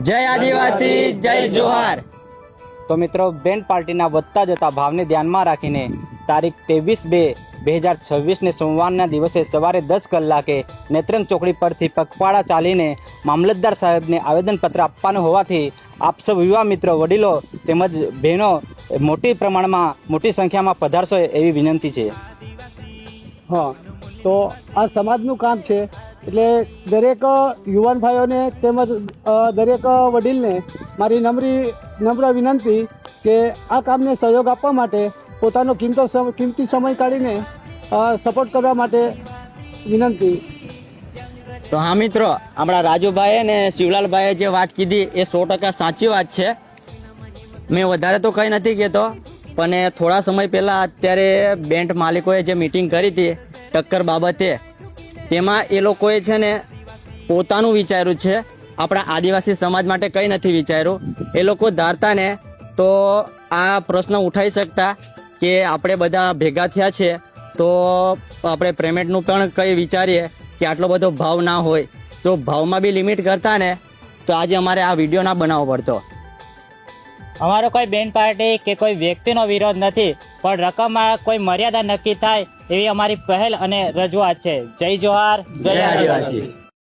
જય આદિવાસી, જય જોહાર। તો મિત્રો, બેન્ડ પાર્ટીના વધતા જતા ભાવને ધ્યાનમાં રાખીને તારીખ 23/2/2026ને સોમવારના દિવસે સવારે 10 કલાકે નેત્રંગ ચોકડી પરથી પગપાળા ચાલીને મામલતદાર સાહેબને આવેદનપત્ર આપવાનું હોવાથી આપ સૌ યુવા મિત્રો, વડીલો તેમજ બહેનો મોટી પ્રમાણમાં, મોટી સંખ્યામાં પધારશો એવી વિનંતી છે। હા, તો આ સમાજનું કામ છે એટલે દરેક યુવાન ભાઈઓને તેમજ દરેક વડીલને મારી નમ્ર વિનંતી કે આ કામને સહયોગ આપવા માટે પોતાનો કિંમતી સમય કાઢીને સપોર્ટ કરવા માટે વિનંતી। તો હા મિત્રો, આપણા રાજુભાઈ અને શિવલાલભાઈએ જે વાત કીધી એ 100% સાચી વાત છે। મેં વધારે તો કંઈ નથી કહેતો, પણ થોડા સમય પહેલાં અત્યારે બેન્ડ માલિકોએ જે મિટિંગ કરી હતી ટક્કર બાબતે, તેમાં એ લોકોએ છે ને પોતાનું વિચાર્યું છે, આપણા આદિવાસી સમાજ માટે કંઈ નથી વિચાર્યું। એ લોકો ધારતા ને તો આ પ્રશ્ન ઉઠાવી શકતા કે આપણે બધા ભેગા થયા છે તો આપણે પેમેન્ટનું પણ કંઈ વિચારીએ કે આટલો બધો ભાવ ના હોય, તો ભાવમાં બી લિમિટ કરતા ને તો આજે અમારે આ વિડીયો ના બનાવવો પડતો। અમારો કોઈ બેન્ડ પાર્ટી કે કોઈ વ્યક્તિનો વિરોધ નથી, પણ રકમમાં કોઈ મર્યાદા નક્કી થાય એવી અમારી પહેલ અને રજૂઆત છે। જય જોહાર, જય આદિવાસી।